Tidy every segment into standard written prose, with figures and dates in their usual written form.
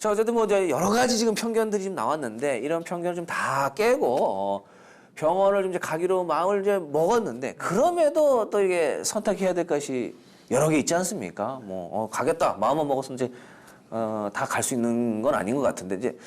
자, 어쨌든 뭐 이제 여러 가지 지금 편견들이 지금 나왔는데 이런 편견을 좀 다 깨고 병원을 좀 이제 가기로 마음을 이제 먹었는데 그럼에도 또 이게 선택해야 될 것이 여러 개 있지 않습니까? 뭐 가겠다 마음을 먹었으면 이제 다 갈 수 있는 건 아닌 것 같은데 이제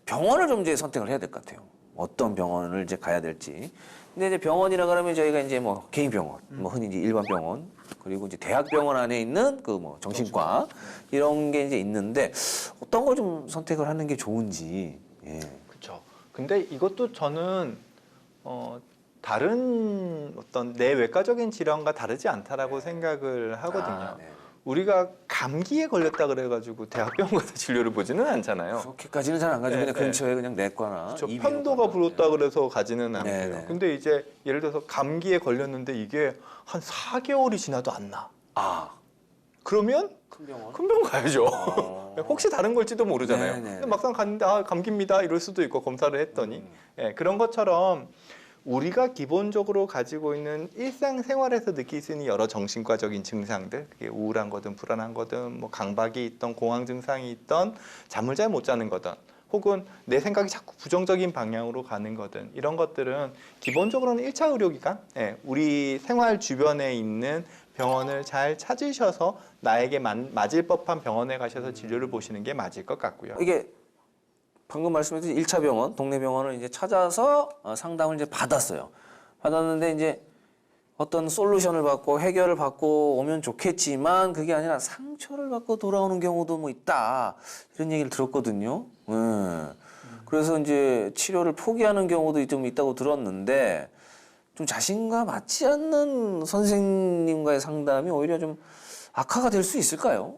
병원을 좀 이제 선택을 해야 될 것 같아요. 어떤 병원을 이제 가야 될지. 근데 이제 병원이라 그러면 저희가 이제 뭐 개인 병원, 뭐 흔히 이제 일반 병원, 그리고 이제 대학병원 안에 있는 그 뭐 정신과 이런 게 이제 있는데 어떤 걸 좀 선택을 하는 게 좋은지. 예. 그렇죠. 근데 이것도 저는 다른 어떤 뇌외과적인 질환과 다르지 않다라고 생각을 하거든요. 네. 우리가 감기에 걸렸다 그래가지고 대학병원 가서 진료를 보지는 않잖아요. 그렇게까지는 잘 안 가죠. 네, 그냥 근처에 그냥 내과나 저 이비인후과. 편도가 불었다 그래서 가지는 않고요. 네. 근데 이제 예를 들어서 감기에 걸렸는데 이게 한 4개월이 지나도 안 나. 아, 그러면 큰 병원? 큰 병원 가야죠. 어. 혹시 다른 걸지도 모르잖아요. 네네. 근데 막상 갔는데 아, 감기입니다 이럴 수도 있고 검사를 했더니 예, 그런 것처럼 우리가 기본적으로 가지고 있는 일상생활에서 느낄 수 있는 여러 정신과적인 증상들, 그게 우울한 거든 불안한 거든 뭐 강박이 있던 공황 증상이 있던 잠을 잘 못 자는 거든 혹은 내 생각이 자꾸 부정적인 방향으로 가는 거든 이런 것들은 기본적으로는 1차 의료기관, 예, 우리 생활 주변에 있는 병원을 잘 찾으셔서 나에게 맞을 법한 병원에 가셔서 진료를 보시는 게 맞을 것 같고요. 이게 방금 말씀하신 1차 병원, 동네 병원을 이제 찾아서 상담을 이제 받았어요. 받았는데 이제 어떤 솔루션을 받고 해결을 받고 오면 좋겠지만 그게 아니라 상처를 받고 돌아오는 경우도 뭐 있다. 이런 얘기를 들었거든요. 예. 그래서 이제 치료를 포기하는 경우도 좀 있다고 들었는데 좀 자신과 맞지 않는 선생님과의 상담이 오히려 좀 악화가 될 수 있을까요?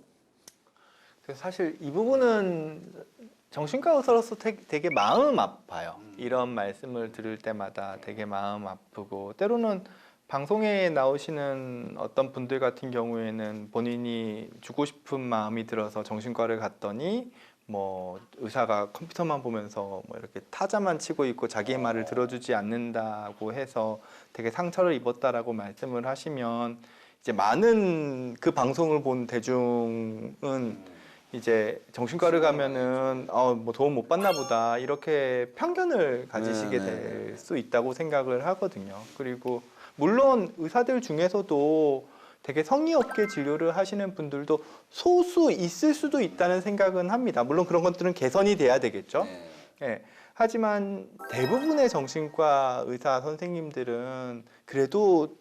그래서 사실 이 부분은 정신과 의사로서 되게 마음 아파요. 이런 말씀을 들을 때마다 되게 마음 아프고 때로는 방송에 나오시는 어떤 분들 같은 경우에는 본인이 죽고 싶은 마음이 들어서 정신과를 갔더니 뭐 의사가 컴퓨터만 보면서 뭐 이렇게 타자만 치고 있고 자기의 말을 들어주지 않는다고 해서 되게 상처를 입었다라고 말씀을 하시면 이제 많은 그 방송을 본 대중은 이제 정신과를 가면은 뭐 도움 못 받나 보다 이렇게 편견을 가지시게 될 수 있다고 생각을 하거든요. 그리고 물론 의사들 중에서도 되게 성의 없게 진료를 하시는 분들도 소수 있을 수도 있다는 생각은 합니다. 물론 그런 것들은 개선이 돼야 되겠죠. 네. 하지만 대부분의 정신과 의사 선생님들은 그래도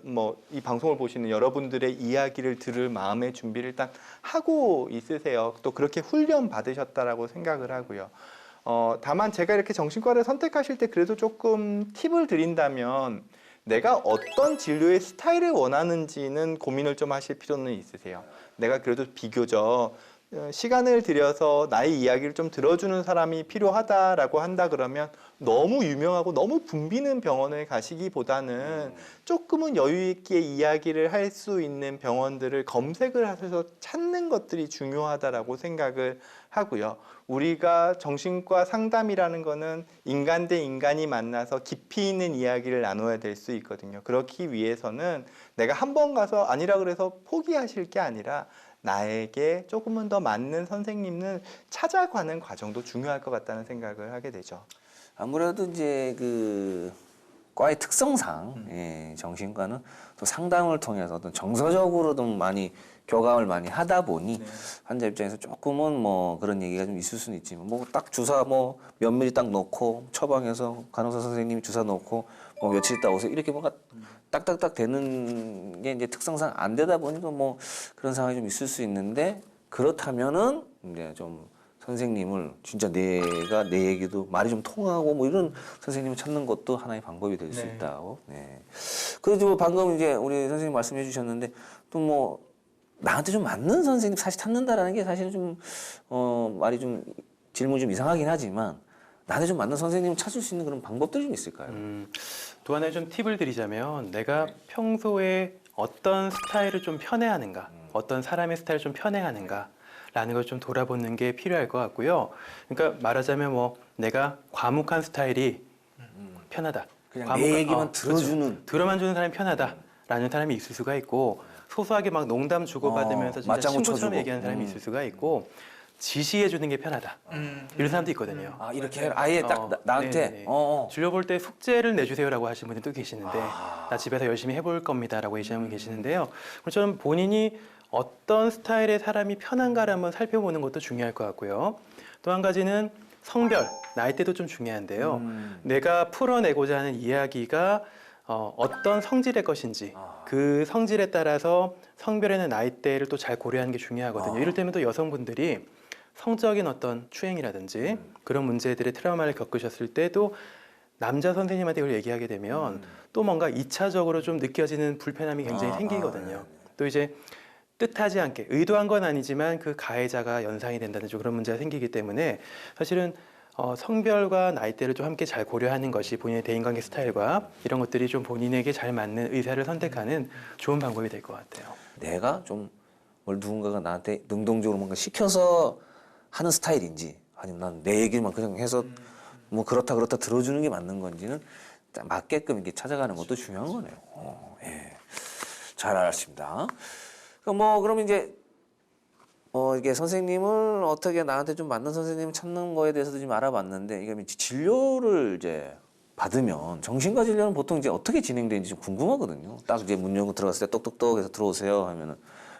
뭐 이 방송을 보시는 여러분들의 이야기를 들을 마음의 준비를 일단 하고 있으세요. 또 그렇게 훈련 받으셨다라고 생각을 하고요. 다만 제가 이렇게 정신과를 선택하실 때 그래도 조금 팁을 드린다면 내가 어떤 진료의 스타일을 원하는지는 고민을 좀 하실 필요는 있으세요. 내가 그래도 비교적 시간을 들여서 나의 이야기를 좀 들어주는 사람이 필요하다라고 한다 그러면 너무 유명하고 너무 붐비는 병원을 가시기보다는 조금은 여유 있게 이야기를 할 수 있는 병원들을 검색을 하셔서 찾는 것들이 중요하다라고 생각을 하고요. 우리가 정신과 상담이라는 거는 인간 대 인간이 만나서 깊이 있는 이야기를 나눠야 될 수 있거든요. 그렇기 위해서는 내가 한 번 가서 아니라 그래서 포기하실 게 아니라 나에게 조금은 더 맞는 선생님을 찾아가는 과정도 중요할 것 같다는 생각을 하게 되죠. 아무래도 이제 그 과의 특성상 예, 정신과는 또 상담을 통해서 어떤 정서적으로 좀 많이 교감을 많이 하다 보니 환자 입장에서 조금은 뭐 그런 얘기가 좀 있을 수는 있지만 뭐 딱 주사 뭐 몇 미리 딱 놓고 처방해서 간호사 선생님이 주사 놓고 뭐 며칠 있다 오세요 이렇게 뭔가 딱딱딱 되는 게 이제 특성상 안 되다 보니까 뭐 그런 상황이 좀 있을 수 있는데 그렇다면은 이제 좀 선생님을 진짜 내가 내 얘기도 말이 좀 통하고 뭐 이런 선생님을 찾는 것도 하나의 방법이 될 수 있다고. 네. 그리고 방금 이제 우리 선생님 말씀해 주셨는데 또 뭐 나한테 좀 맞는 선생님 사실 찾는다라는 게 사실은 좀 말이 좀 질문이 좀 이상하긴 하지만 나한테 좀 맞는 선생님을 찾을 수 있는 그런 방법들이 좀 있을까요? 또 하나의 좀 팁을 드리자면 내가 평소에 어떤 스타일을 좀 편애하는가, 어떤 사람의 스타일을 좀 편애하는가 라는 걸 좀 돌아보는 게 필요할 것 같고요. 그러니까 말하자면 뭐 내가 과묵한 스타일이 편하다. 그냥 내 얘기만 들어주는. 그렇죠. 들어만 주는 사람이 편하다라는 사람이 있을 수가 있고 소소하게 막 농담 주고받으면서 진짜 맞장구 친구처럼 쳐주고. 얘기하는 사람이 있을 수가 있고 지시해 주는 게 편하다. 이런 사람도 있거든요. 아 이렇게 해라. 아예 딱 나한테. 네네네. 어. 진료 볼 때 숙제를 내주세요라고 하시는 분들도 계시는데 나 집에서 열심히 해볼 겁니다라고 얘기하는 분 계시는데요. 그처럼 본인이 어떤 스타일의 사람이 편한가를 한번 살펴보는 것도 중요할 것 같고요. 또 한 가지는 성별, 나이대도 좀 중요한데요. 내가 풀어내고자 하는 이야기가 어떤 성질의 것인지 그 성질에 따라서 성별이나 나이대를 또 잘 고려하는 게 중요하거든요. 이를테면 또 여성분들이 성적인 어떤 추행이라든지 그런 문제들의 트라우마를 겪으셨을 때도 남자 선생님한테 이걸 얘기하게 되면 또 뭔가 2차적으로 좀 느껴지는 불편함이 굉장히 생기거든요. 또 이제 뜻하지 않게 의도한 건 아니지만 그 가해자가 연상이 된다든지 그런 문제가 생기기 때문에 사실은 성별과 나이대를 좀 함께 잘 고려하는 것이 본인의 대인관계 스타일과 이런 것들이 좀 본인에게 잘 맞는 의사를 선택하는 좋은 방법이 될 것 같아요. 내가 좀 뭘 누군가가 나한테 능동적으로 뭔가 시켜서 하는 스타일인지 아니면 난 내 얘기만 그냥 해서 뭐 그렇다 들어주는 게 맞는 건지는 딱 맞게끔 이렇게 찾아가는 것도 중요한 거네요. 예. 잘 알았습니다. 그러면 이제 이게 선생님을 어떻게 나한테 좀 맞는 선생님을 찾는 거에 대해서도 좀 알아봤는데 이게 진료를 이제 받으면 정신과 진료는 보통 이제 어떻게 진행되는지 좀 궁금하거든요. 딱 이제 문 열고 들어갔을 때 똑똑똑 해서 들어오세요 하면은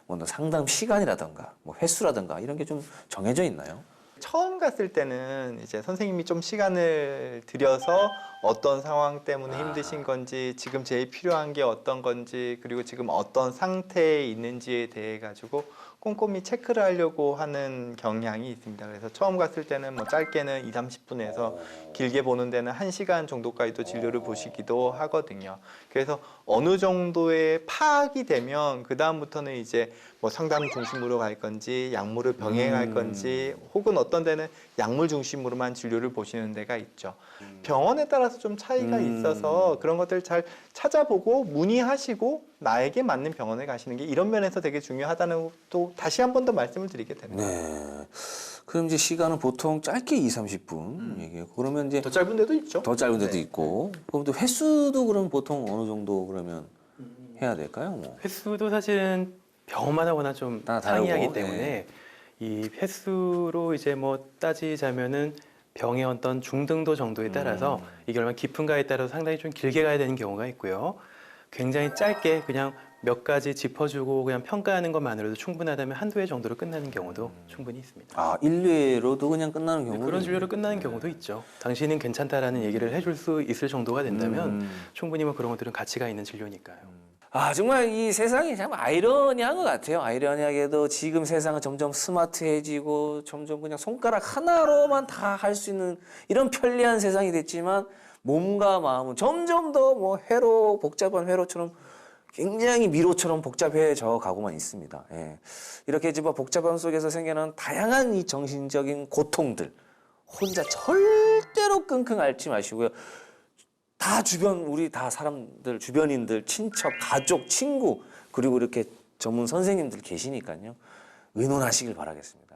뭐 상담 시간이라든가 뭐 횟수라든가 이런 게 좀 정해져 있나요? 처음 갔을 때는 이제 선생님이 좀 시간을 들여서 어떤 상황 때문에 힘드신 건지 지금 제일 필요한 게 어떤 건지 그리고 지금 어떤 상태에 있는지에 대해 가지고 꼼꼼히 체크를 하려고 하는 경향이 있습니다. 그래서 처음 갔을 때는 뭐 짧게는 2, 30분에서 길게 보는 데는 1시간 정도까지도 진료를 보시기도 하거든요. 그래서 어느 정도의 파악이 되면 그 다음부터는 이제 뭐 상담 중심으로 갈 건지 약물을 병행할 건지 혹은 어떤 데는 약물 중심으로만 진료를 보시는 데가 있죠. 병원에 따라서 좀 차이가 있어서 그런 것들을 잘 찾아보고 문의하시고 나에게 맞는 병원에 가시는 게 이런 면에서 되게 중요하다는 또 다시 한 번 더 말씀을 드리게 됩니다. 네. 그럼 이제 시간은 보통 짧게 2, 30분 얘기하고 그러면 이제 더 짧은 데도 있죠. 더 짧은 데도 네. 있고 그럼 또 횟수도 그럼 보통 어느 정도 그러면 해야 될까요? 뭐. 횟수도 사실은 병원마다 워낙 좀 다 다르고, 상이하기 때문에 이 횟수로 이제 뭐 따지자면은 병의 어떤 중등도 정도에 따라서 이게 얼마나 깊은가에 따라서 상당히 좀 길게 가야 되는 경우가 있고요. 굉장히 짧게 그냥 몇 가지 짚어주고 그냥 평가하는 것만으로도 충분하다면 한두 회 정도로 끝나는 경우도 충분히 있습니다. 아, 1회로도 그냥 끝나는 경우도 그런 진료로 끝나는 경우도 있죠. 당신은 괜찮다라는 얘기를 해줄 수 있을 정도가 된다면 충분히 뭐 그런 것들은 가치가 있는 진료니까요. 아, 정말 이 세상이 참 아이러니한 것 같아요. 아이러니하게도 지금 세상은 점점 스마트해지고 점점 그냥 손가락 하나로만 다 할 수 있는 이런 편리한 세상이 됐지만 몸과 마음은 점점 더 뭐 회로, 복잡한 회로처럼 굉장히 미로처럼 복잡해져 가고만 있습니다. 예. 이렇게 이제 뭐 복잡함 속에서 생겨나는 다양한 이 정신적인 고통들 혼자 절대로 끙끙 앓지 마시고요. 다 우리 다 사람들, 주변인들, 친척, 가족, 친구, 그리고 이렇게 전문 선생님들 계시니까요. 의논하시길 바라겠습니다.